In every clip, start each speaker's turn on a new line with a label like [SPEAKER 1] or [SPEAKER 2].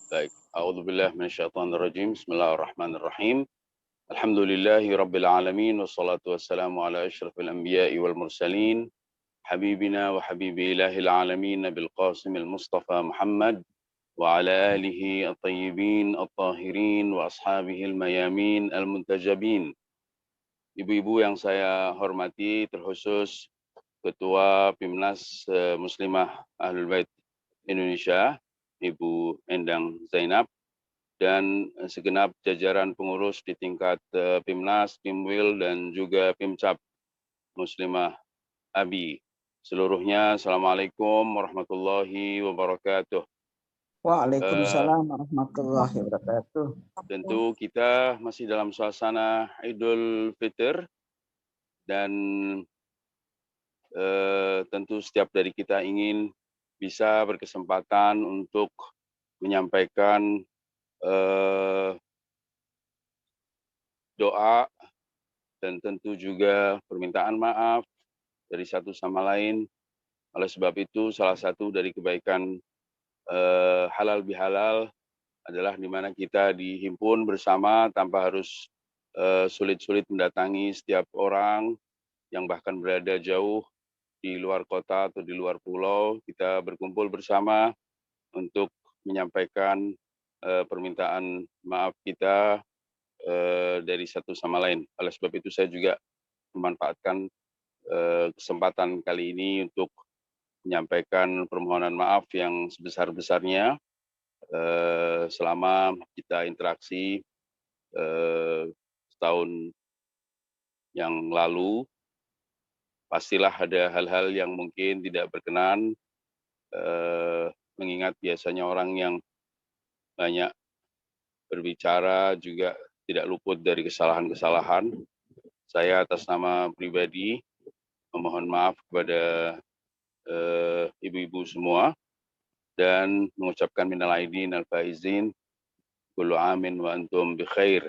[SPEAKER 1] Baik. A'udzubillah minasyaitonirrajim. Bismillahirrahmanirrahim. Alhamdulillahi rabbil alamin wassalatu wassalamu ala asyrafil anbiya'i wal mursalin habibina wa habibi ilahil alamin nabil qasimil mustafa Muhammad wa ala alihi at-tayyibin at-tahirin wa ashabihil mayamin al-muntajabin. Ibu-ibu yang saya hormati, terkhusus Ketua Pimnas Muslimah Ahlul Bait Indonesia, Ibu Endang Zainab, dan segenap jajaran pengurus di tingkat Pimnas, Pimwil, dan juga Pimcap Muslimah ABI. Seluruhnya, Assalamualaikum warahmatullahi wabarakatuh.
[SPEAKER 2] Waalaikumsalam warahmatullahi wabarakatuh.
[SPEAKER 1] Tentu kita masih dalam suasana Idul Fitr, dan tentu setiap dari kita ingin bisa berkesempatan untuk menyampaikan doa dan tentu juga permintaan maaf dari satu sama lain. Oleh sebab itu, salah satu dari kebaikan halal bihalal adalah di mana kita dihimpun bersama tanpa harus sulit-sulit mendatangi setiap orang yang bahkan berada jauh di luar kota atau di luar pulau. Kita berkumpul bersama untuk menyampaikan permintaan maaf kita dari satu sama lain. Oleh sebab itu saya juga memanfaatkan kesempatan kali ini untuk menyampaikan permohonan maaf yang sebesar-besarnya selama kita interaksi setahun yang lalu. Pastilah ada hal-hal yang mungkin tidak berkenan, mengingat biasanya orang yang banyak berbicara juga tidak luput dari kesalahan-kesalahan. Saya atas nama pribadi memohon maaf kepada ibu-ibu semua dan mengucapkan minal aidin al faizin, kullu amin wa antum bi khair.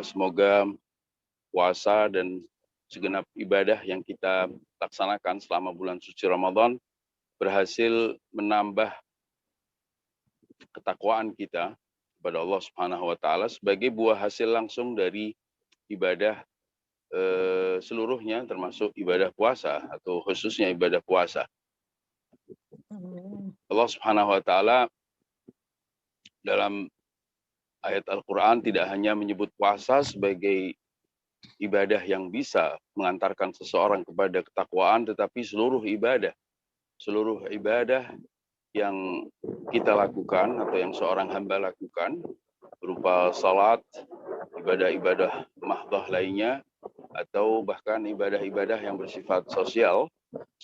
[SPEAKER 1] Semoga puasa dan segenap ibadah yang kita laksanakan selama bulan suci Ramadan berhasil menambah ketakwaan kita kepada Allah Subhanahu wa taala sebagai buah hasil langsung dari ibadah seluruhnya, termasuk ibadah puasa atau khususnya ibadah puasa. Allah Subhanahu wa taala dalam ayat Al-Qur'an tidak hanya menyebut puasa sebagai ibadah yang bisa mengantarkan seseorang kepada ketakwaan, tetapi seluruh ibadah yang kita lakukan atau yang seorang hamba lakukan berupa salat, ibadah-ibadah mahdoh lainnya, atau bahkan ibadah-ibadah yang bersifat sosial,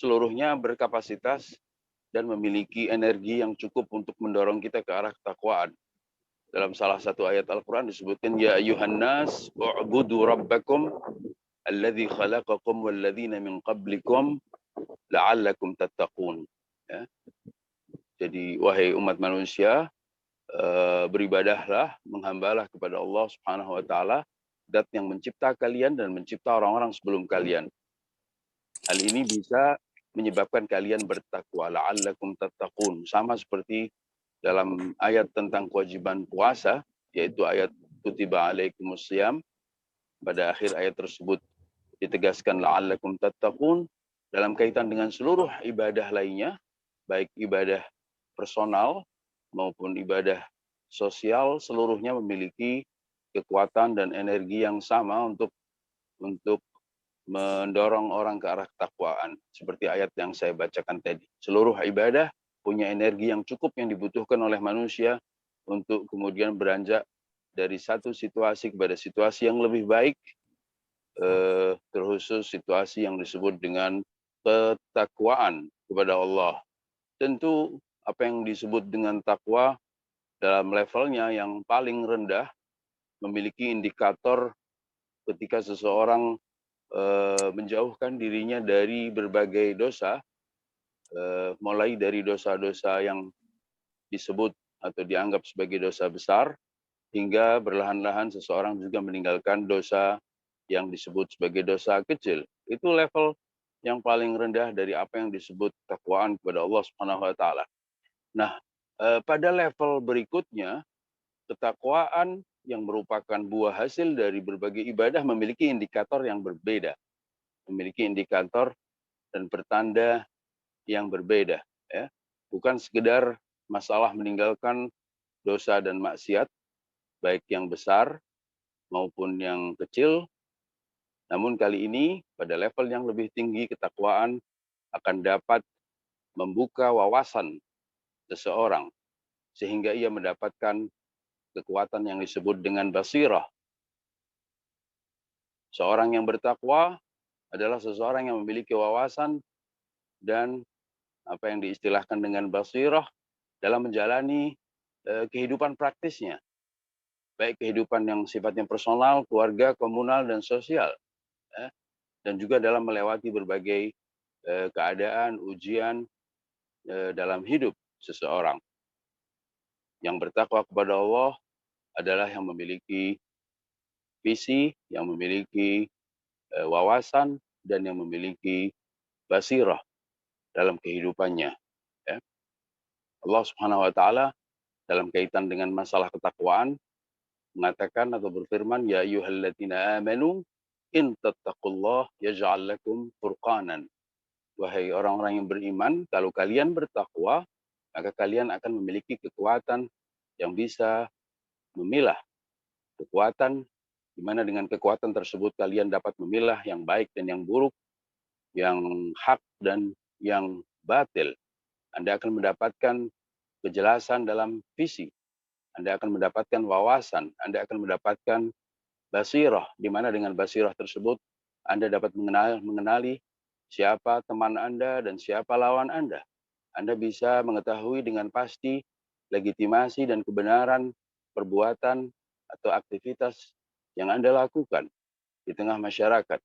[SPEAKER 1] seluruhnya berkapasitas dan memiliki energi yang cukup untuk mendorong kita ke arah ketakwaan. Dalam salah satu ayat Al-Quran disebutkan, Ya ayuhan nas, u'budu rabbakum, alladhi khalaqakum walladhina min qablikum, la'allakum tattaqun. Ya. Jadi, wahai umat manusia, beribadahlah, menghambalah kepada Allah Subhanahu wa taala, zat yang mencipta kalian dan mencipta orang-orang sebelum kalian. Hal ini bisa menyebabkan kalian bertakwa, la'allakum tattaqun. Sama seperti dalam ayat tentang kewajiban puasa, yaitu ayat kutiba alaikumusiyam. Pada akhir ayat tersebut ditegaskan la'allakum tattaqun dalam kaitan dengan seluruh ibadah lainnya, baik ibadah personal maupun ibadah sosial, seluruhnya memiliki kekuatan dan energi yang sama untuk mendorong orang ke arah ketakwaan. Seperti ayat yang saya bacakan tadi. Seluruh ibadah punya energi yang cukup yang dibutuhkan oleh manusia untuk kemudian beranjak dari satu situasi kepada situasi yang lebih baik, terkhusus situasi yang disebut dengan ketakwaan kepada Allah. Tentu apa yang disebut dengan takwa dalam levelnya yang paling rendah memiliki indikator ketika seseorang menjauhkan dirinya dari berbagai dosa, mulai dari dosa-dosa yang disebut atau dianggap sebagai dosa besar, hingga perlahan-lahan seseorang juga meninggalkan dosa yang disebut sebagai dosa kecil. Itu level yang paling rendah dari apa yang disebut takwaan kepada Allah Subhanahu wa taala. Nah, Pada level berikutnya, ketakwaan yang merupakan buah hasil dari berbagai ibadah memiliki indikator yang berbeda, memiliki indikator dan pertanda yang berbeda, ya. Bukan sekedar masalah meninggalkan dosa dan maksiat, baik yang besar maupun yang kecil, namun kali ini pada level yang lebih tinggi ketakwaan akan dapat membuka wawasan seseorang sehingga ia mendapatkan kekuatan yang disebut dengan basirah. Seorang yang bertakwa adalah seseorang yang memiliki wawasan dan apa yang diistilahkan dengan basirah dalam menjalani kehidupan praktisnya, baik kehidupan yang sifatnya personal, keluarga, komunal, dan sosial, ya, dan juga dalam melewati berbagai keadaan, ujian dalam hidup seseorang. Yang bertakwa kepada Allah adalah yang memiliki visi, yang memiliki wawasan, dan yang memiliki basirah dalam kehidupannya. Ya. Allah Subhanahu wa Ta'ala dalam kaitan dengan masalah ketakwaan mengatakan atau berfirman, ya ayyuhalladzina amanu in tattaqullah yaj'al lakum furqanan. Wahai orang-orang yang beriman, kalau kalian bertakwa, maka kalian akan memiliki kekuatan yang bisa memilah. Kekuatan di mana dengan kekuatan tersebut kalian dapat memilah yang baik dan yang buruk, yang hak dan yang batil. Anda akan mendapatkan kejelasan dalam visi. Anda akan mendapatkan wawasan. Anda akan mendapatkan basirah, di mana dengan basirah tersebut Anda dapat mengenali siapa teman Anda dan siapa lawan Anda. Anda bisa mengetahui dengan pasti legitimasi dan kebenaran perbuatan atau aktivitas yang Anda lakukan di tengah masyarakat.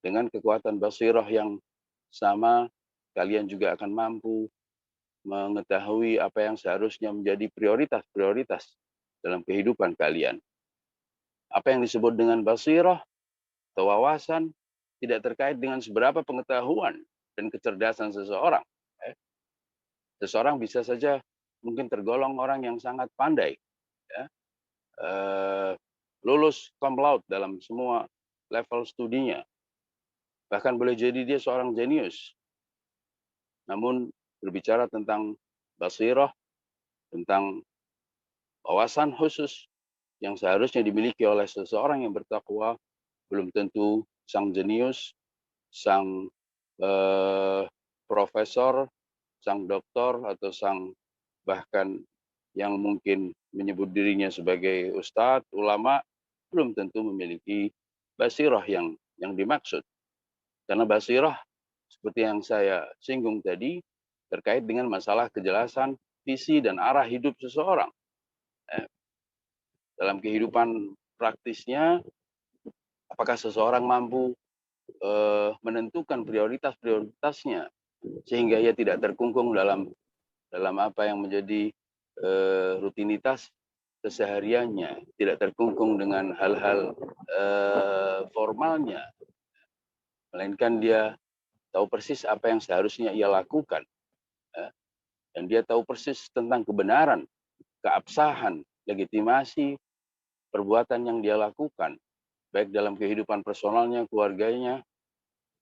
[SPEAKER 1] Dengan kekuatan basirah yang sama, kalian juga akan mampu mengetahui apa yang seharusnya menjadi prioritas-prioritas dalam kehidupan kalian. Apa yang disebut dengan basirah atau wawasan tidak terkait dengan seberapa pengetahuan dan kecerdasan seseorang. Seseorang bisa saja mungkin tergolong orang yang sangat pandai, ya, lulus cum laude dalam semua level studinya, bahkan boleh jadi dia seorang jenius. Namun berbicara tentang basirah, tentang wawasan khusus yang seharusnya dimiliki oleh seseorang yang bertakwa, belum tentu sang jenius, sang profesor, sang doktor, atau sang bahkan yang mungkin menyebut dirinya sebagai ustadz, ulama, belum tentu memiliki basirah yang dimaksud. Karena basirah, seperti yang saya singgung tadi, terkait dengan masalah kejelasan visi dan arah hidup seseorang. Dalam kehidupan praktisnya, apakah seseorang mampu menentukan prioritas-prioritasnya sehingga ia tidak terkungkung dalam apa yang menjadi rutinitas kesehariannya, tidak terkungkung dengan hal-hal formalnya, melainkan dia tahu persis apa yang seharusnya ia lakukan, dan dia tahu persis tentang kebenaran, keabsahan, legitimasi perbuatan yang dia lakukan, baik dalam kehidupan personalnya, keluarganya,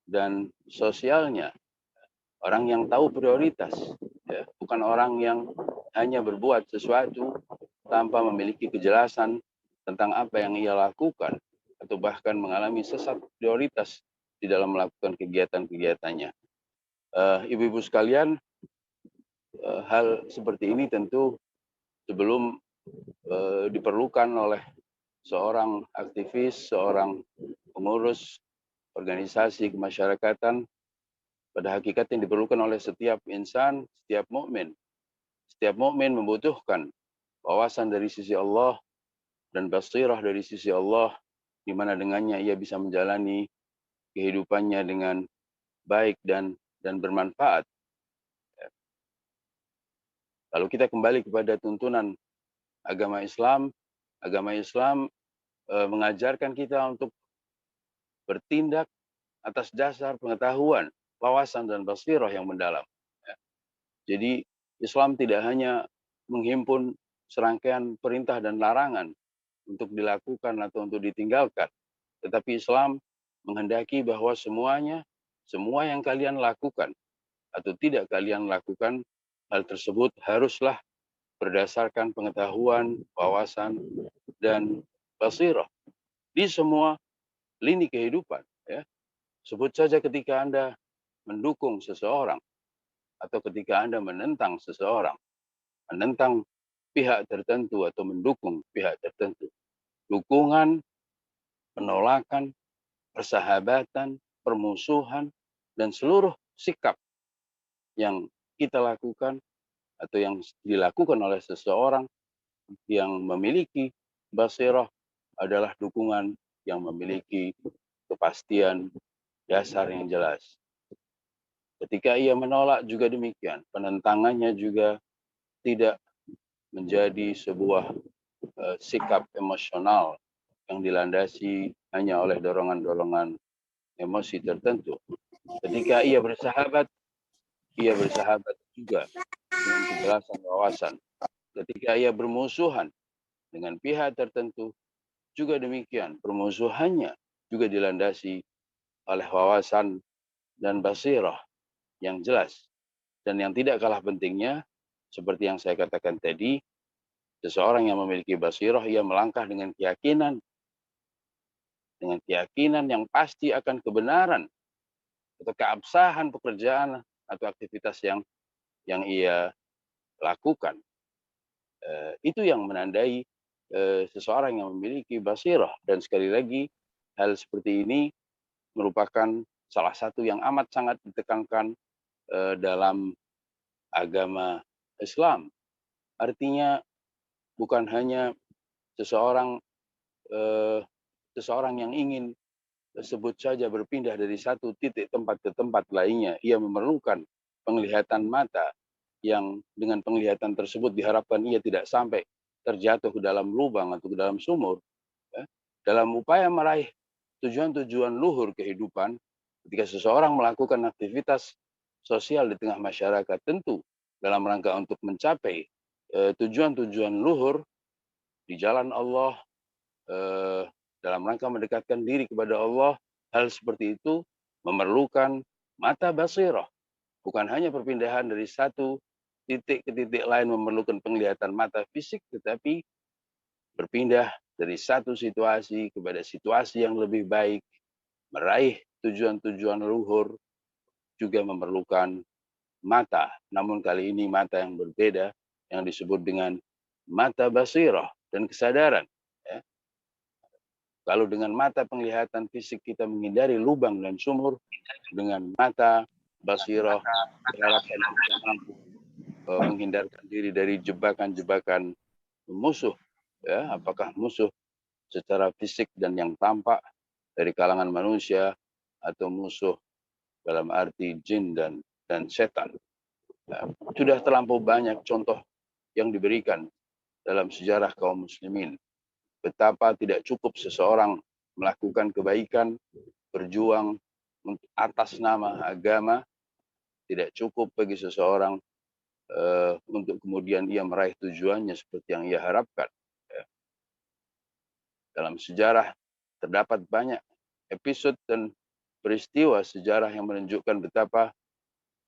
[SPEAKER 1] dan sosialnya. Orang yang tahu prioritas, ya, bukan orang yang hanya berbuat sesuatu tanpa memiliki kejelasan tentang apa yang ia lakukan, atau bahkan mengalami sesat prioritas di dalam melakukan kegiatan-kegiatannya. Ibu-ibu sekalian, hal seperti ini tentu sebelum diperlukan oleh seorang aktivis, seorang pengurus organisasi kemasyarakatan, pada hakikat yang diperlukan oleh setiap insan, setiap mukmin. Setiap mukmin membutuhkan wawasan dari sisi Allah dan basirah dari sisi Allah, di mana dengannya ia bisa menjalani kehidupannya dengan baik dan bermanfaat. Lalu kita kembali kepada tuntunan agama Islam. Agama Islam mengajarkan kita untuk bertindak atas dasar pengetahuan, wawasan, dan basirah yang mendalam. Jadi Islam tidak hanya menghimpun serangkaian perintah dan larangan untuk dilakukan atau untuk ditinggalkan. Tetapi Islam menghendaki bahwa semua yang kalian lakukan atau tidak kalian lakukan, hal tersebut haruslah berdasarkan pengetahuan, wawasan, dan basirah di semua lini kehidupan. Ya. Sebut saja ketika Anda mendukung seseorang atau ketika Anda menentang seseorang, menentang pihak tertentu atau mendukung pihak tertentu. Dukungan, penolakan, persahabatan, permusuhan, dan seluruh sikap yang kita lakukan atau yang dilakukan oleh seseorang yang memiliki basirah adalah dukungan yang memiliki kepastian dasar yang jelas. Ketika ia menolak juga demikian, penentangannya juga tidak menjadi sebuah sikap emosional yang dilandasi hanya oleh dorongan-dorongan emosi tertentu. Ketika ia bersahabat juga dengan kejelasan wawasan. Ketika ia bermusuhan dengan pihak tertentu, juga demikian. Permusuhannya juga dilandasi oleh wawasan dan basirah yang jelas. Dan yang tidak kalah pentingnya, seperti yang saya katakan tadi, seseorang yang memiliki basirah, ia melangkah dengan keyakinan yang pasti akan kebenaran atau keabsahan pekerjaan atau aktivitas yang ia lakukan. Itu yang menandai seseorang yang memiliki basirah. Dan sekali lagi, hal seperti ini merupakan salah satu yang amat sangat ditekankan dalam agama Islam. Artinya bukan hanya seseorang yang ingin sebut saja berpindah dari satu titik tempat ke tempat lainnya. Ia memerlukan penglihatan mata yang dengan penglihatan tersebut diharapkan ia tidak sampai terjatuh ke dalam lubang atau ke dalam sumur. Ya. Dalam upaya meraih tujuan-tujuan luhur kehidupan, ketika seseorang melakukan aktivitas sosial di tengah masyarakat, tentu dalam rangka untuk mencapai tujuan-tujuan luhur di jalan Allah, dalam rangka mendekatkan diri kepada Allah, hal seperti itu memerlukan mata basirah. Bukan hanya perpindahan dari satu titik ke titik lain memerlukan penglihatan mata fisik, tetapi berpindah dari satu situasi kepada situasi yang lebih baik, meraih tujuan-tujuan luhur juga memerlukan mata. Namun kali ini mata yang berbeda, yang disebut dengan mata basirah dan kesadaran. Ya. Kalau dengan mata penglihatan fisik kita menghindari lubang dan sumur, dengan mata basirah diharapkan kita mampu menghindarkan diri dari jebakan-jebakan musuh. Ya, apakah musuh secara fisik dan yang tampak dari kalangan manusia atau musuh dalam arti jin dan setan. Nah, sudah terlampau banyak contoh yang diberikan dalam sejarah kaum muslimin. Betapa tidak cukup seseorang melakukan kebaikan, berjuang atas nama agama, tidak cukup bagi seseorang untuk kemudian ia meraih tujuannya seperti yang ia harapkan. Ya. Dalam sejarah terdapat banyak episode dan peristiwa sejarah yang menunjukkan betapa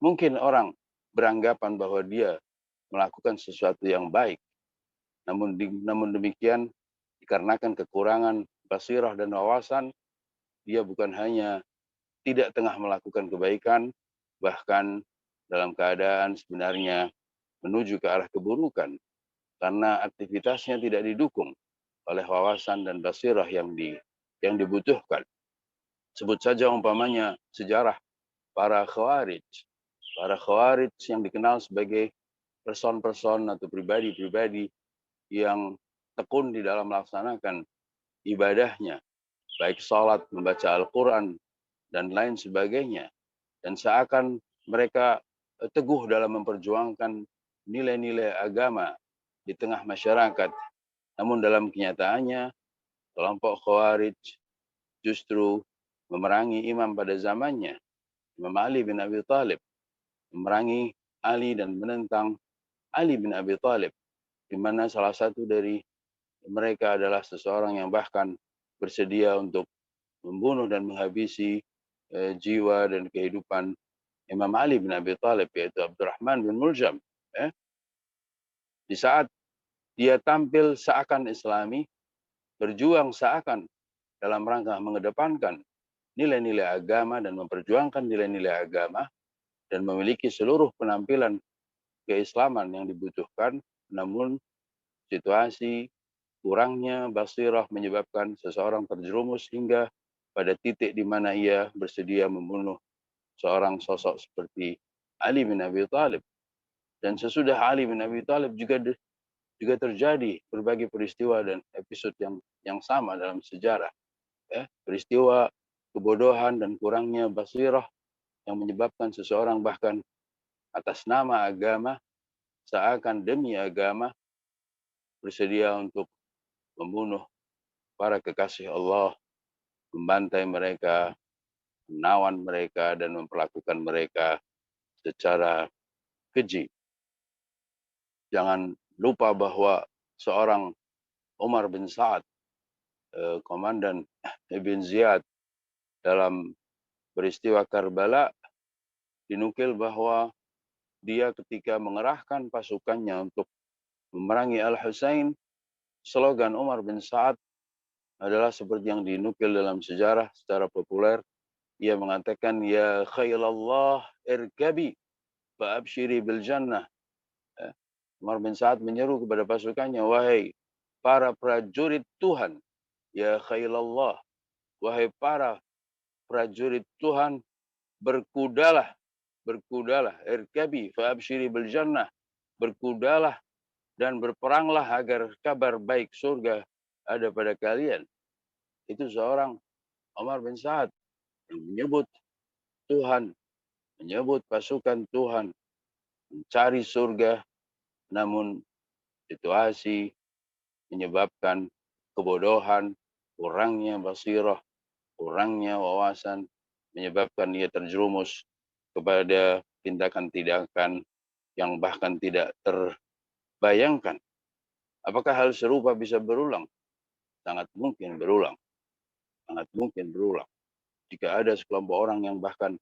[SPEAKER 1] mungkin orang beranggapan bahwa dia melakukan sesuatu yang baik. Namun demikian, dikarenakan kekurangan basirah dan wawasan, dia bukan hanya tidak tengah melakukan kebaikan, bahkan dalam keadaan sebenarnya menuju ke arah keburukan, karena aktivitasnya tidak didukung oleh wawasan dan basirah yang dibutuhkan. Sebut saja umpamanya sejarah para khawarij. Para khawarij yang dikenal sebagai person-person atau pribadi-pribadi yang tekun di dalam melaksanakan ibadahnya, baik salat, membaca Al-Quran, dan lain sebagainya. Dan seakan mereka teguh dalam memperjuangkan nilai-nilai agama di tengah masyarakat. Namun dalam kenyataannya, kelompok Khawarij justru memerangi imam pada zamannya, Imam Ali bin Abi Thalib, memerangi Ali dan menentang Ali bin Abi Thalib. di mana salah satu dari mereka adalah seseorang yang bahkan bersedia untuk membunuh dan menghabisi jiwa dan kehidupan Imam Ali bin Abi Thalib, yaitu Abdurrahman bin Muljam. Di saat dia tampil seakan Islami, berjuang seakan dalam rangka mengedepankan nilai-nilai agama dan memperjuangkan nilai-nilai agama dan memiliki seluruh penampilan keislaman yang dibutuhkan, namun situasi kurangnya basirah menyebabkan seseorang terjerumus hingga pada titik di mana ia bersedia membunuh seorang sosok seperti Ali bin Abi Thalib. Dan sesudah Ali bin Abi Thalib juga terjadi berbagai peristiwa dan episode yang sama dalam sejarah. Peristiwa kebodohan dan kurangnya basirah yang menyebabkan seseorang bahkan atas nama agama, seakan demi agama, bersedia untuk membunuh para kekasih Allah, membantai mereka, menawan mereka, dan memperlakukan mereka secara keji. Jangan lupa bahwa seorang Umar bin Sa'ad, komandan Ibn Ziyad dalam peristiwa Karbala, dinukil bahwa dia ketika mengerahkan pasukannya untuk memerangi Al-Husain, slogan Umar bin Sa'ad adalah seperti yang dinukil dalam sejarah secara populer. Ia mengatakan, "Ya khailallah irkabi fa'abshiri bil jannah." Umar bin Sa'ad menyeru kepada pasukannya, "Wahai para prajurit Tuhan, ya khailallah, wahai para prajurit Tuhan, berkudalah, berkudalah, irkabi fa'abshiri bil jannah, berkudalah dan berperanglah agar kabar baik surga ada pada kalian." Itu seorang Umar bin Sa'ad yang menyebut Tuhan, menyebut pasukan Tuhan, mencari surga, namun situasi menyebabkan kebodohan, kurangnya basirah, kurangnya wawasan, menyebabkan ia terjerumus kepada tindakan-tindakan yang bahkan tidak terbayangkan. Apakah hal serupa bisa berulang? Sangat mungkin berulang. Sangat mungkin berulang. Jika ada sekelompok orang yang bahkan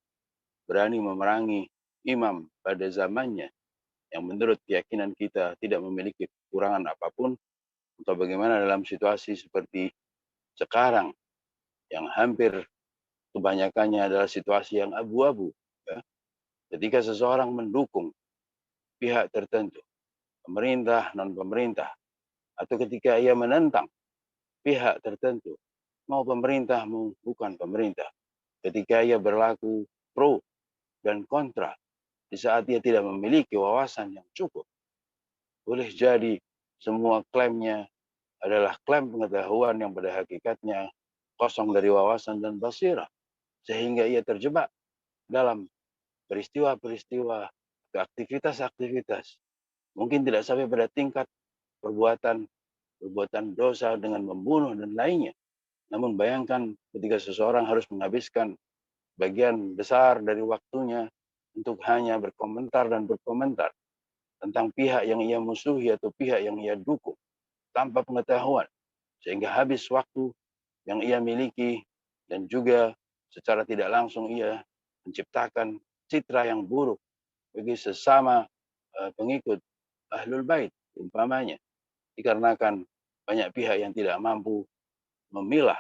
[SPEAKER 1] berani memerangi imam pada zamannya, yang menurut keyakinan kita tidak memiliki kekurangan apapun, atau bagaimana dalam situasi seperti sekarang, yang hampir kebanyakannya adalah situasi yang abu-abu. Ketika seseorang mendukung pihak tertentu, pemerintah, non-pemerintah, atau ketika ia menentang pihak tertentu, mau pemerintah, mau bukan pemerintah, ketika ia berlaku pro dan kontra, di saat ia tidak memiliki wawasan yang cukup, boleh jadi semua klaimnya adalah klaim pengetahuan yang pada hakikatnya kosong dari wawasan dan basirah, sehingga ia terjebak dalam peristiwa-peristiwa atau aktivitas-aktivitas. Mungkin tidak sampai pada tingkat perbuatan dosa dengan membunuh dan lainnya. Namun bayangkan ketika seseorang harus menghabiskan bagian besar dari waktunya untuk hanya berkomentar dan berkomentar tentang pihak yang ia musuhi atau pihak yang ia dukung tanpa pengetahuan, sehingga habis waktu yang ia miliki, dan juga secara tidak langsung ia menciptakan citra yang buruk bagi sesama pengikut Ahlul Bait umpamanya, dikarenakan banyak pihak yang tidak mampu memilah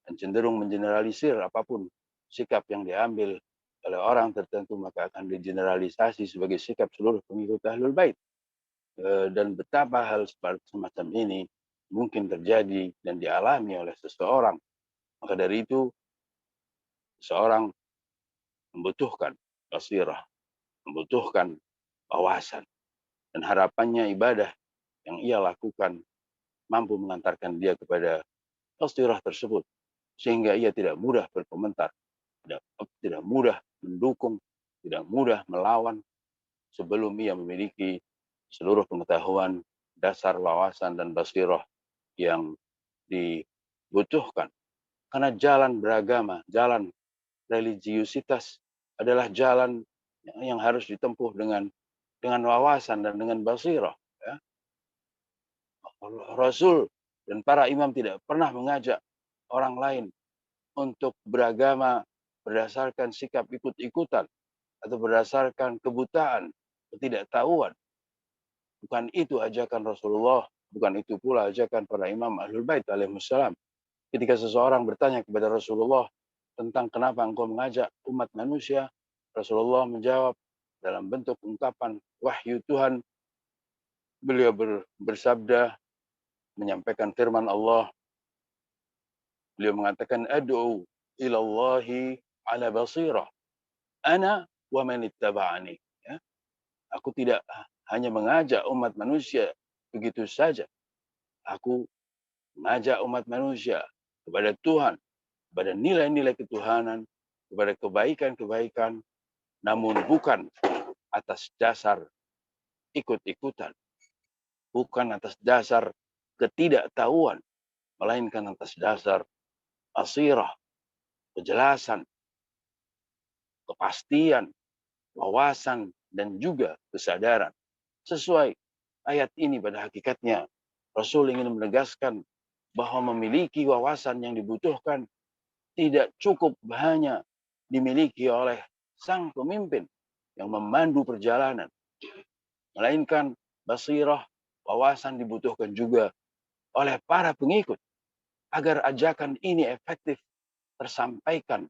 [SPEAKER 1] dan cenderung mengeneralisir apapun sikap yang diambil oleh orang tertentu, maka akan digeneralisasi sebagai sikap seluruh pengikut Ahlul Bait. Dan betapa hal semacam ini mungkin terjadi dan dialami oleh seseorang. Maka dari itu, seorang membutuhkan basirah, membutuhkan wawasan, dan harapannya ibadah yang ia lakukan mampu mengantarkan dia kepada basirah tersebut, sehingga ia tidak mudah berkomentar, tidak mudah mendukung, tidak mudah melawan sebelum ia memiliki seluruh pengetahuan, dasar wawasan dan basirah yang dibutuhkan. Karena jalan beragama, jalan religiusitas adalah jalan yang harus ditempuh dengan wawasan dan dengan basirah. Rasul dan para imam tidak pernah mengajak orang lain untuk beragama berdasarkan sikap ikut-ikutan atau berdasarkan kebutaan, ketidaktahuan. Bukan itu ajakan Rasulullah, bukan itu pula ajakan para imam Ahlul Bait alaihissalam. Ketika seseorang bertanya kepada Rasulullah tentang kenapa engkau mengajak umat manusia, Rasulullah menjawab dalam bentuk ungkapan wahyu Tuhan. Beliau bersabda, menyampaikan firman Allah. Beliau mengatakan, ad'u ilallahi ala basirah, ana wa man ittaba'ani. Ya, aku tidak hanya mengajak umat manusia begitu saja. Aku mengajak umat manusia kepada Tuhan, kepada nilai-nilai ketuhanan, kepada kebaikan-kebaikan, namun bukan atas dasar ikut-ikutan, bukan atas dasar ketidaktahuan, melainkan atas dasar basirah, kejelasan, kepastian, wawasan, dan juga kesadaran. Sesuai ayat ini pada hakikatnya, Rasul ingin menegaskan bahwa memiliki wawasan yang dibutuhkan tidak cukup hanya dimiliki oleh sang pemimpin yang memandu perjalanan, melainkan basirah, wawasan dibutuhkan juga oleh para pengikut agar ajakan ini efektif tersampaikan,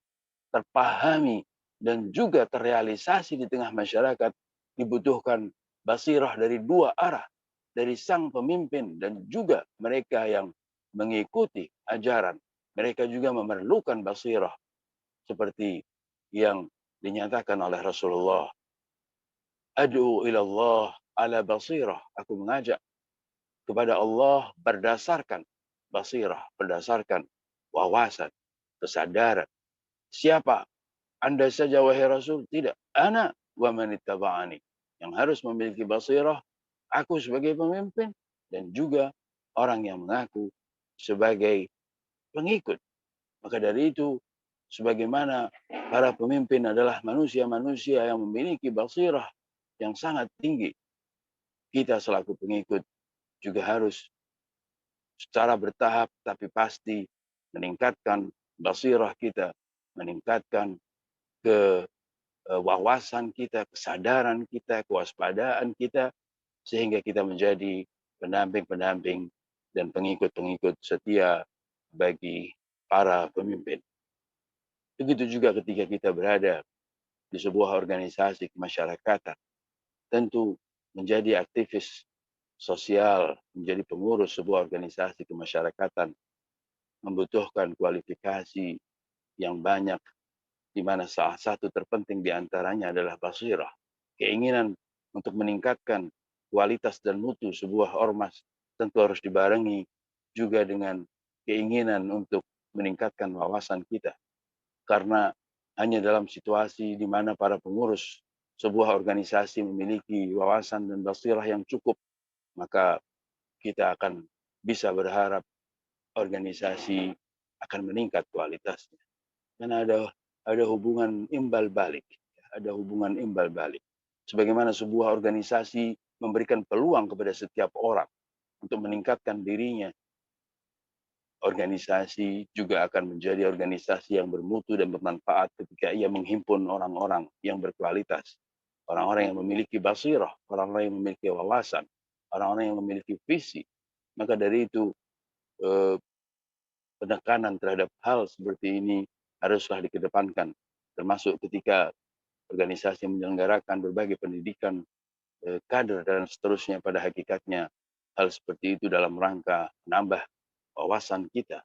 [SPEAKER 1] terpahami, dan juga terrealisasi di tengah masyarakat. Dibutuhkan basirah dari dua arah, dari sang pemimpin dan juga mereka yang mengikuti ajaran. Mereka juga memerlukan basirah seperti yang dinyatakan oleh Rasulullah. Ad'u ilallah ala basirah. Aku mengajak kepada Allah berdasarkan basirah, berdasarkan wawasan, kesadaran. Siapa Anda saja wahai Rasul? Tidak. Ana wa man ittaba'ani. Yang harus memiliki basirah, aku sebagai pemimpin dan juga orang yang mengaku sebagai pengikut. Maka dari itu, sebagaimana para pemimpin adalah manusia-manusia yang memiliki basirah yang sangat tinggi, kita selaku pengikut juga harus secara bertahap tapi pasti meningkatkan basirah kita, meningkatkan wawasan kita, kesadaran kita, kewaspadaan kita, sehingga kita menjadi pendamping-pendamping dan pengikut-pengikut setia bagi para pemimpin. Begitu juga ketika kita berada di sebuah organisasi kemasyarakatan, tentu menjadi aktivis sosial, menjadi pengurus sebuah organisasi kemasyarakatan, membutuhkan kualifikasi yang banyak, di mana salah satu terpenting di antaranya adalah basirah. Keinginan untuk meningkatkan kualitas dan mutu sebuah ormas tentu harus dibarengi juga dengan keinginan untuk meningkatkan wawasan kita. Karena hanya dalam situasi di mana para pengurus sebuah organisasi memiliki wawasan dan basirah yang cukup, maka kita akan bisa berharap organisasi akan meningkat kualitasnya. Karena ada hubungan imbal balik, ada hubungan imbal balik. Sebagaimana sebuah organisasi memberikan peluang kepada setiap orang untuk meningkatkan dirinya, organisasi juga akan menjadi organisasi yang bermutu dan bermanfaat ketika ia menghimpun orang-orang yang berkualitas, orang-orang yang memiliki basirah, orang-orang yang memiliki wawasan, orang-orang yang memiliki visi. Maka dari itu penekanan terhadap hal seperti ini haruslah dikedepankan, termasuk ketika organisasi menyelenggarakan berbagai pendidikan kader dan seterusnya. Pada hakikatnya hal seperti itu dalam rangka menambah wawasan kita.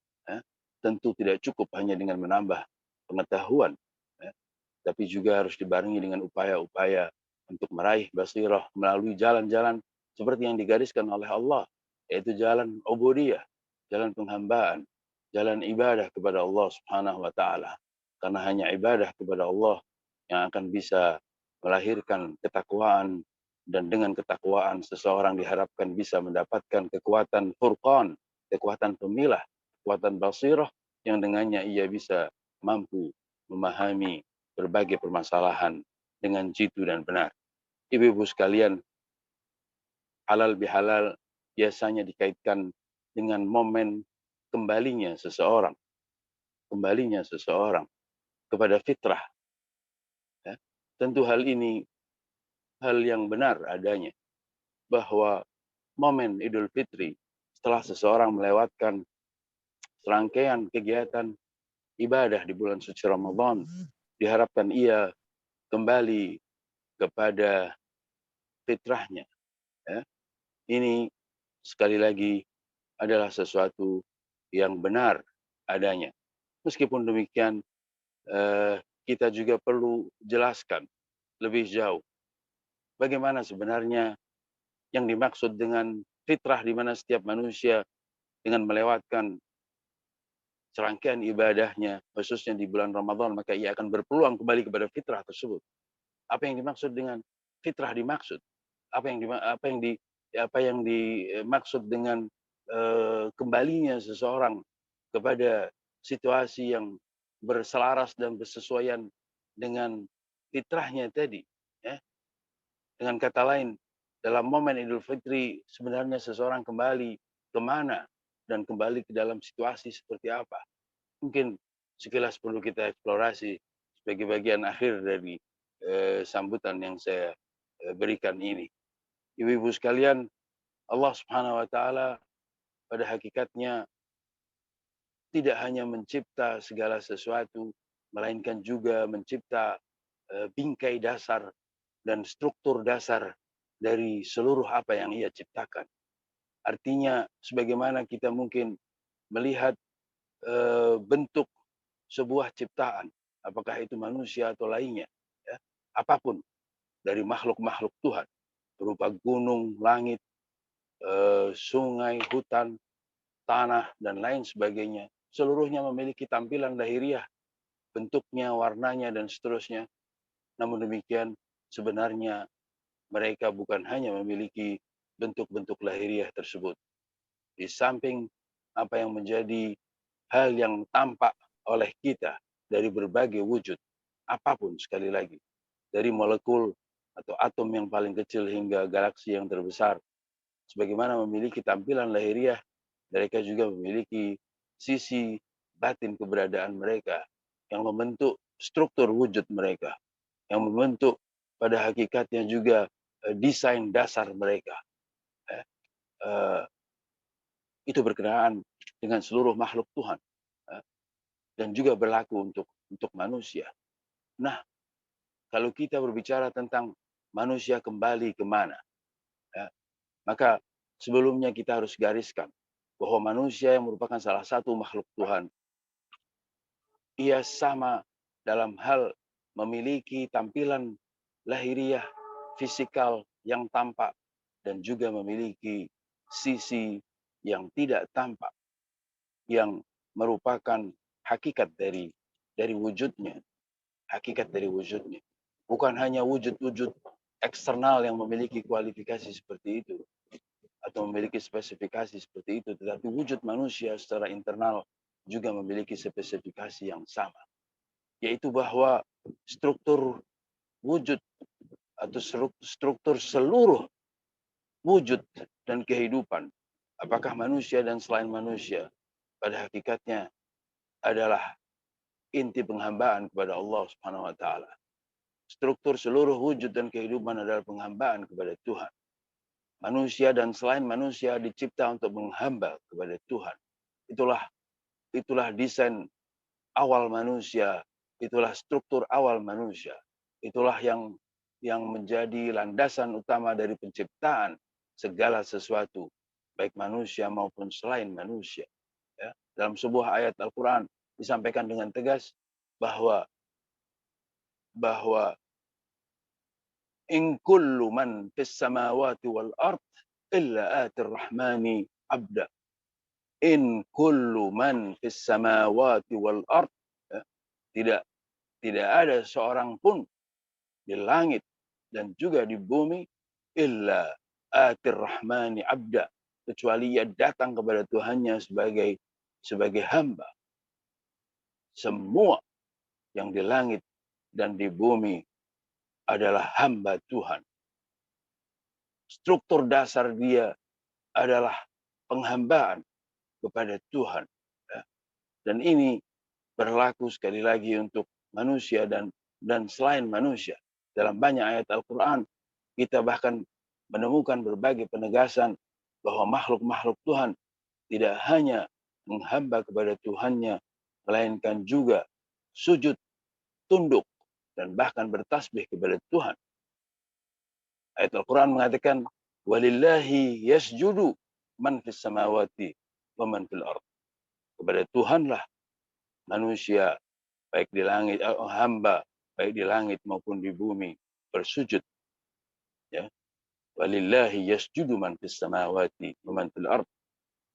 [SPEAKER 1] Tentu tidak cukup hanya dengan menambah pengetahuan, tapi juga harus dibarengi dengan upaya-upaya untuk meraih basirah melalui jalan-jalan seperti yang digariskan oleh Allah, yaitu jalan ubudiyah, jalan penghambaan, jalan ibadah kepada Allah Subhanahu wa taala. Karena hanya ibadah kepada Allah yang akan bisa melahirkan ketakwaan, dan dengan ketakwaan seseorang diharapkan bisa mendapatkan kekuatan furqan, kekuatan pemilah, kekuatan basirah yang dengannya ia bisa mampu memahami berbagai permasalahan dengan jitu dan benar. Ibu-ibu sekalian, halal bihalal biasanya dikaitkan dengan momen kembalinya seseorang kepada fitrah, ya. Tentu hal ini hal yang benar adanya, bahwa momen Idul Fitri setelah seseorang melewatkan serangkaian kegiatan ibadah di bulan suci Ramadan, diharapkan ia kembali kepada fitrahnya, ya. Ini sekali lagi adalah sesuatu yang benar adanya. Meskipun demikian, kita juga perlu jelaskan lebih jauh bagaimana sebenarnya yang dimaksud dengan fitrah, di mana setiap manusia dengan melewatkan serangkaian ibadahnya, khususnya di bulan Ramadan, maka ia akan berpeluang kembali kepada fitrah tersebut. Apa yang dimaksud dengan fitrah dimaksud? Apa yang dimaksud dengan kembalinya seseorang kepada situasi yang berselaras dan bersesuaian dengan fitrahnya tadi, ya. Dengan kata lain, dalam momen Idul Fitri sebenarnya seseorang kembali kemana dan kembali ke dalam situasi seperti apa. Mungkin sekilas perlu kita eksplorasi sebagai bagian akhir dari sambutan yang saya berikan ini. Ibu-ibu sekalian, Allah Subhanahu wa taala pada hakikatnya tidak hanya mencipta segala sesuatu, melainkan juga mencipta bingkai dasar dan struktur dasar dari seluruh apa yang ia ciptakan. Artinya sebagaimana kita mungkin melihat bentuk sebuah ciptaan, apakah itu manusia atau lainnya, ya, apapun dari makhluk-makhluk Tuhan, berupa gunung, langit, sungai, hutan, tanah, dan lain sebagainya, seluruhnya memiliki tampilan lahiriah, bentuknya, warnanya, dan seterusnya. Namun demikian, sebenarnya mereka bukan hanya memiliki bentuk-bentuk lahiriah tersebut. Di samping apa yang menjadi hal yang tampak oleh kita dari berbagai wujud, apapun sekali lagi, dari molekul atau atom yang paling kecil hingga galaksi yang terbesar, sebagaimana memiliki tampilan lahiriah, mereka juga memiliki sisi batin keberadaan mereka yang membentuk struktur wujud mereka, yang membentuk pada hakikatnya juga desain dasar mereka. Eh, itu berkenaan dengan seluruh makhluk Tuhan, dan juga berlaku untuk manusia. Nah, kalau kita berbicara tentang manusia kembali kemana, ya, maka sebelumnya kita harus gariskan bahwa manusia yang merupakan salah satu makhluk Tuhan, ia sama dalam hal memiliki tampilan lahiriah, fisikal yang tampak, dan juga memiliki sisi yang tidak tampak, yang merupakan hakikat dari wujudnya, bukan hanya wujud-wujud eksternal yang memiliki kualifikasi seperti itu atau memiliki spesifikasi seperti itu, tetapi wujud manusia secara internal juga memiliki spesifikasi yang sama, yaitu bahwa struktur wujud atau struktur seluruh wujud dan kehidupan, apakah manusia dan selain manusia, pada hakikatnya adalah inti penghambaan kepada Allah Subhanahu wa taala. Struktur seluruh wujud dan kehidupan adalah penghambaan kepada Tuhan. Manusia dan selain manusia dicipta untuk menghamba kepada Tuhan. Itulah desain awal manusia, itulah struktur awal manusia. Itulah yang menjadi landasan utama dari penciptaan segala sesuatu, baik manusia maupun selain manusia. Ya. Dalam sebuah ayat Al-Quran disampaikan dengan tegas bahwa in kullu man fis samawati wal ard illa atir rahmani abda. In kullu man fis samawati wal ard, ya, tidak ada seorang pun di langit dan juga di bumi illa atir rahmani abda, kecuali ia datang kepada Tuhannya sebagai hamba. Semua yang di langit dan di bumi adalah hamba Tuhan. Struktur dasar dia adalah penghambaan kepada Tuhan. Ya. Dan ini berlaku sekali lagi untuk manusia dan selain manusia. Dalam banyak ayat Al-Quran, kita bahkan menemukan berbagai penegasan bahwa makhluk-makhluk Tuhan tidak hanya menghamba kepada Tuhannya, melainkan juga sujud, tunduk, dan bahkan bertasbih kepada Tuhan. Ayat Al-Quran mengatakan, walillahi yasjudu man fis samawati wa man fil ard. Kepada Tuhanlah manusia, baik di langit, hamba, baik di langit maupun di bumi, bersujud. Ya. Walillahi yasjudu man fis samawati wa man fil ard.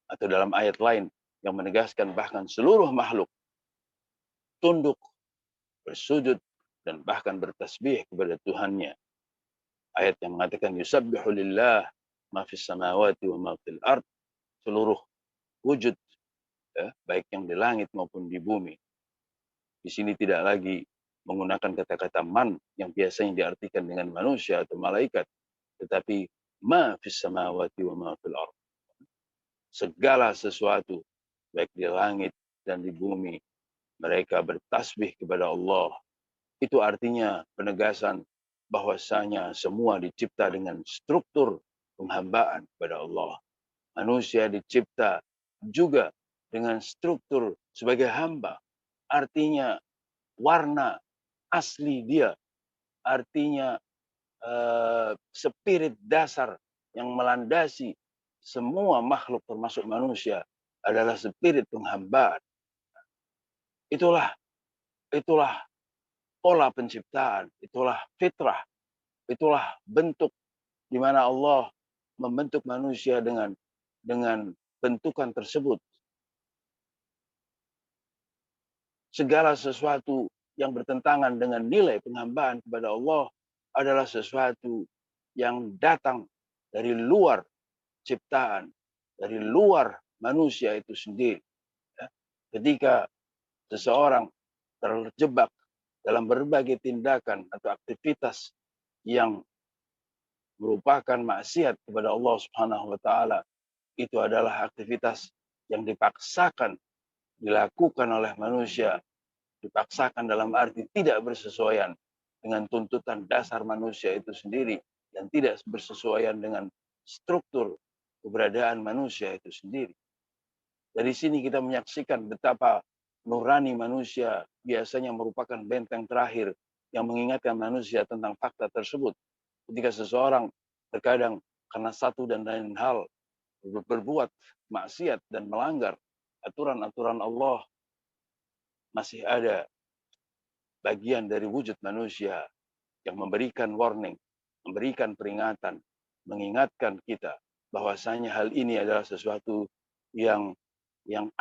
[SPEAKER 1] Atau dalam ayat lain yang menegaskan bahkan seluruh makhluk tunduk, bersujud, dan bahkan bertasbih kepada Tuhannya. Ayat yang mengatakan yusabbihu lillah ma fis samawati wa ma fil ard. Seluruh wujud, ya, baik yang di langit maupun di bumi. Di sini tidak lagi menggunakan kata-kata man yang biasanya diartikan dengan manusia atau malaikat, tetapi ma fis samawati wa ma fil ard. Segala sesuatu baik di langit dan di bumi, mereka bertasbih kepada Allah. Itu artinya penegasan bahwasanya semua dicipta dengan struktur penghambaan kepada Allah. Manusia dicipta juga dengan struktur sebagai hamba. Artinya warna asli dia, artinya spirit dasar yang melandasi semua makhluk termasuk manusia adalah spirit penghambaan. Itulah pola penciptaan, itulah fitrah, itulah bentuk di mana Allah membentuk manusia dengan bentukan tersebut. Segala sesuatu yang bertentangan dengan nilai penghambaan kepada Allah adalah sesuatu yang datang dari luar ciptaan, dari luar manusia itu sendiri. Ya. Ketika seseorang terjebak dalam berbagai tindakan atau aktivitas yang merupakan maksiat kepada Allah Subhanahu wa taala, itu adalah aktivitas yang dipaksakan dilakukan oleh manusia, dipaksakan dalam arti tidak bersesuaian dengan tuntutan dasar manusia itu sendiri dan tidak bersesuaian dengan struktur keberadaan manusia itu sendiri. Dari sini kita menyaksikan betapa nurani manusia biasanya merupakan benteng terakhir yang mengingatkan manusia tentang fakta tersebut. Ketika seseorang terkadang karena satu dan lain hal berbuat maksiat dan melanggar aturan-aturan Allah, masih ada bagian dari wujud manusia yang memberikan warning, memberikan peringatan, mengingatkan kita bahwasanya hal ini adalah sesuatu yang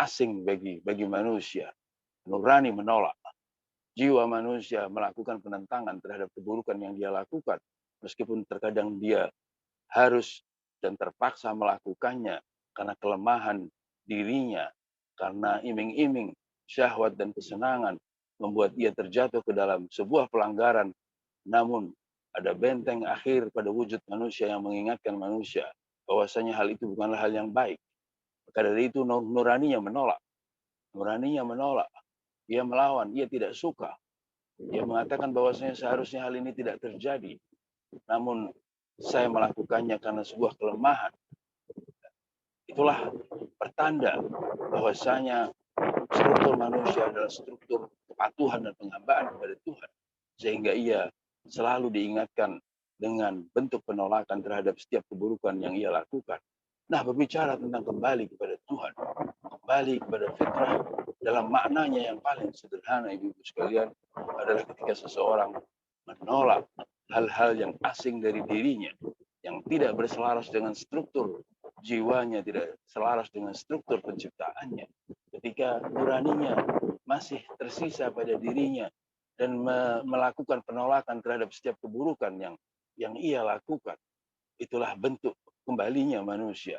[SPEAKER 1] asing bagi manusia. Nurani menolak. Jiwa manusia melakukan penentangan terhadap keburukan yang dia lakukan, meskipun terkadang dia harus dan terpaksa melakukannya karena kelemahan dirinya, karena iming-iming syahwat dan kesenangan membuat ia terjatuh ke dalam sebuah pelanggaran. Namun ada benteng akhir pada wujud manusia yang mengingatkan manusia bahwasanya hal itu bukanlah hal yang baik. Maka dari itu nuraninya menolak. Nuraninya menolak. Ia melawan, ia tidak suka. Ia mengatakan bahwasanya seharusnya hal ini tidak terjadi. Namun saya melakukannya karena sebuah kelemahan. Itulah pertanda bahwasanya struktur manusia adalah struktur kepatuhan dan penghambaan kepada Tuhan. Sehingga ia selalu diingatkan dengan bentuk penolakan terhadap setiap keburukan yang ia lakukan. Nah, berbicara tentang kembali kepada Tuhan, kembali kepada fitrah dalam maknanya yang paling sederhana, ibu-ibu sekalian, adalah ketika seseorang menolak hal-hal yang asing dari dirinya, yang tidak berselaras dengan struktur jiwanya, tidak selaras dengan struktur penciptaannya. Ketika nuraninya masih tersisa pada dirinya dan melakukan penolakan terhadap setiap keburukan yang ia lakukan, itulah bentuk kembalinya manusia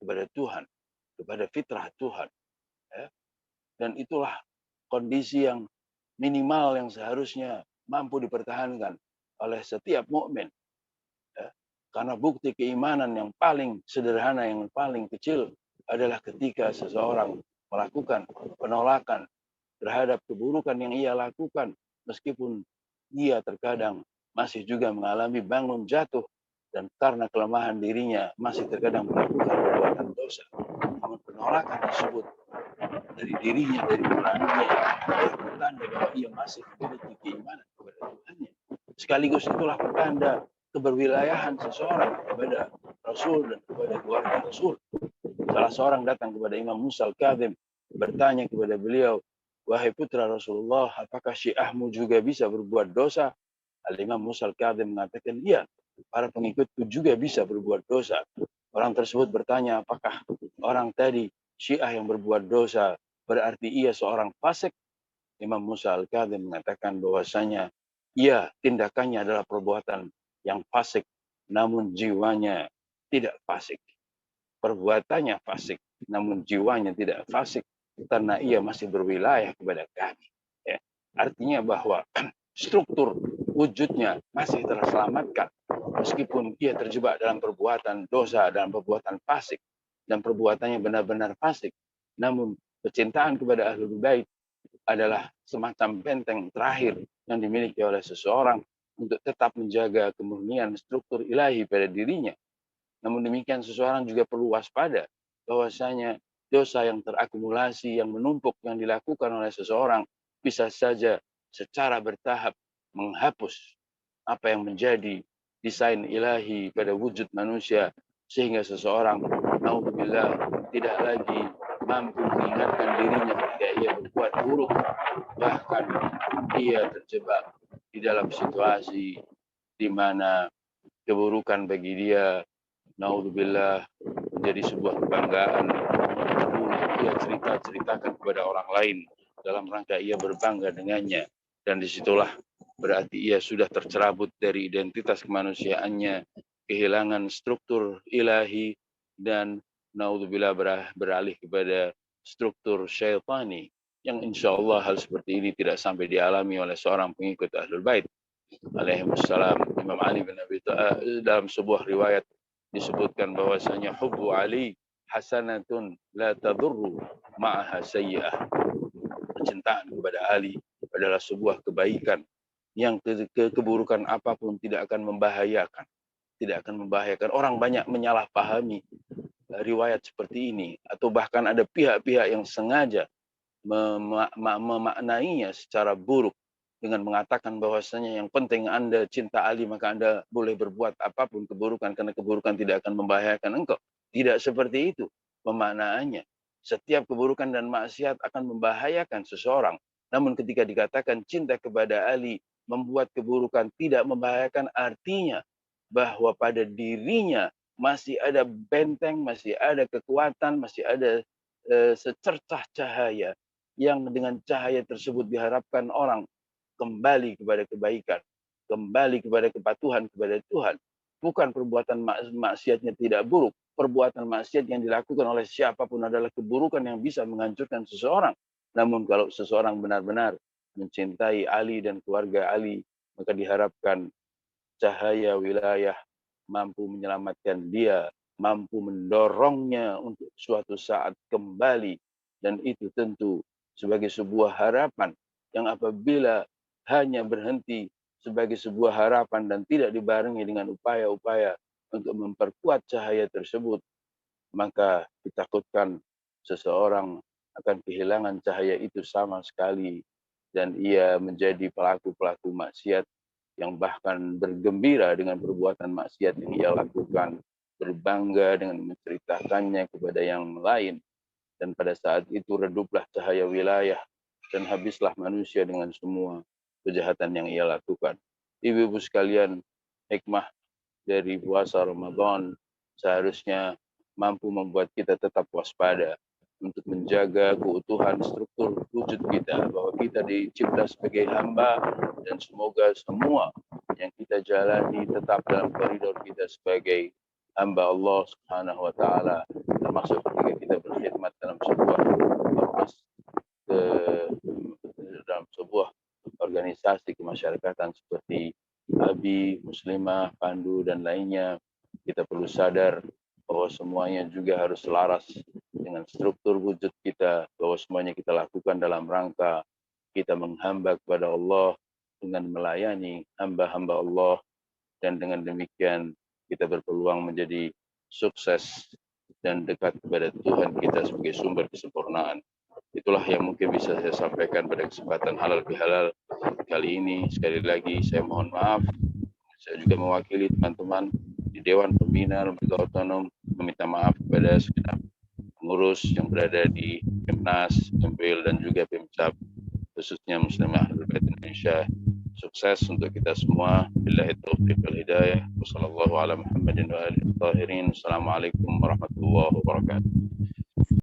[SPEAKER 1] kepada Tuhan, kepada fitrah Tuhan. Ya. Dan itulah kondisi yang minimal yang seharusnya mampu dipertahankan oleh setiap mukmin. Ya. Karena bukti keimanan yang paling sederhana, yang paling kecil adalah ketika seseorang melakukan penolakan terhadap keburukan yang ia lakukan, meskipun ia terkadang masih juga mengalami bangun jatuh, dan karena kelemahan dirinya masih terkadang melakukan perbuatan dosa. Namun penolakan tersebut dari dirinya, dari nuraninya, adalah pertanda bahwa ia masih memiliki keimanan kepada Tuhannya. Sekaligus itulah pertanda keberwilayahan seseorang kepada Rasul dan kepada keluarga Rasul. Salah seorang datang kepada Imam Musa Al-Kadzim, bertanya kepada beliau, wahai putra Rasulullah, apakah syiahmu juga bisa berbuat dosa? Al-Imam Musa Al-Kadzim mengatakan, iya, para pengikutku juga bisa berbuat dosa. Orang tersebut bertanya, apakah orang tadi Syiah yang berbuat dosa berarti ia seorang fasik? Imam Musa Al-Kadzim mengatakan bahwasanya ia tindakannya adalah perbuatan yang fasik, namun jiwanya tidak fasik. Perbuatannya fasik, namun jiwanya tidak fasik, karena ia masih berwilayah kepada kami. Ya. Artinya bahwa struktur wujudnya masih terselamatkan, meskipun ia terjebak dalam perbuatan dosa, dalam perbuatan fasik, dan perbuatannya benar-benar fasik. Namun kecintaan kepada Ahlul Bait adalah semacam benteng terakhir yang dimiliki oleh seseorang untuk tetap menjaga kemurnian struktur ilahi pada dirinya. Namun demikian seseorang juga perlu waspada bahwasanya dosa yang terakumulasi, yang menumpuk, yang dilakukan oleh seseorang bisa saja secara bertahap menghapus apa yang menjadi desain ilahi pada wujud manusia, sehingga seseorang, naudzubillah, tidak lagi mampu mengingatkan dirinya ketika ia berbuat buruk, bahkan ia terjebak di dalam situasi di mana keburukan bagi dia, naudzubillah, menjadi sebuah kebanggaan. Ia ceritakan kepada orang lain dalam rangka ia berbangga dengannya, dan disitulah berarti ia sudah tercerabut dari identitas kemanusiaannya, kehilangan struktur ilahi, dan naudzubillah beralih kepada struktur syaitani, yang insya Allah hal seperti ini tidak sampai dialami oleh seorang pengikut Ahlul Bait alaihimussalam. Imam Ali bin Abi Thalib, dalam sebuah riwayat disebutkan bahwasanya hubbu Ali hasanatun la tadurru ma'aha sayyi'ah. Kecintaan kepada Ali adalah sebuah kebaikan yang keburukan apapun tidak akan membahayakan. Tidak akan membahayakan. Orang banyak menyalahpahami riwayat seperti ini, atau bahkan ada pihak-pihak yang sengaja memaknainya secara buruk dengan mengatakan bahwasanya yang penting Anda cinta Ali maka Anda boleh berbuat apapun keburukan karena keburukan tidak akan membahayakan engkau. Tidak seperti itu pemaknaannya. Setiap keburukan dan maksiat akan membahayakan seseorang. Namun ketika dikatakan cinta kepada Ali membuat keburukan tidak membahayakan, artinya bahwa pada dirinya masih ada benteng, masih ada kekuatan, masih ada secercah cahaya yang dengan cahaya tersebut diharapkan orang kembali kepada kebaikan, kembali kepada kepatuhan kepada Tuhan. Bukan perbuatan maksiatnya tidak buruk. Perbuatan maksiat yang dilakukan oleh siapapun adalah keburukan yang bisa menghancurkan seseorang. Namun kalau seseorang benar-benar mencintai Ali dan keluarga Ali, maka diharapkan cahaya wilayah mampu menyelamatkan dia, mampu mendorongnya untuk suatu saat kembali. Dan itu tentu sebagai sebuah harapan yang apabila hanya berhenti sebagai sebuah harapan dan tidak dibarengi dengan upaya-upaya untuk memperkuat cahaya tersebut, maka ditakutkan seseorang akan kehilangan cahaya itu sama sekali, dan ia menjadi pelaku-pelaku maksiat yang bahkan bergembira dengan perbuatan maksiat yang ia lakukan, berbangga dengan menceritakannya kepada yang lain. Dan pada saat itu reduplah cahaya wilayah dan habislah manusia dengan semua kejahatan yang ia lakukan. Ibu-ibu sekalian, hikmah dari puasa Ramadan seharusnya mampu membuat kita tetap waspada untuk menjaga keutuhan struktur wujud kita, bahwa kita dicipta sebagai hamba, dan semoga semua yang kita jalani tetap dalam koridor kita sebagai hamba Allah Subhanahu wa taala, termasuk ketika kita berkhidmat dalam sebuah ormas dalam sebuah organisasi kemasyarakatan seperti ABI, Muslimah, Pandu, dan lainnya. kita perlu sadar bahwa semuanya juga harus selaras dengan struktur wujud kita, bahwa semuanya kita lakukan dalam rangka kita menghamba kepada Allah dengan melayani hamba-hamba Allah, dan dengan demikian kita berpeluang menjadi sukses dan dekat kepada Tuhan kita sebagai sumber kesempurnaan. Itulah yang mungkin bisa saya sampaikan pada kesempatan halal bihalal kali ini. Sekali lagi saya mohon maaf. Saya juga mewakili teman-teman di Dewan Pembina Lembaga Otonom meminta maaf kepada segenap pengurus yang berada di Kemnas, Kempil, dan juga Pemcap, khususnya Muslimah Ahlul Bait Indonesia. Sukses untuk kita semua. Billahi taufiq wal hidayah. Wassallallahu ala Muhammadin wa alihi tahirin. Assalamualaikum warahmatullahi wabarakatuh.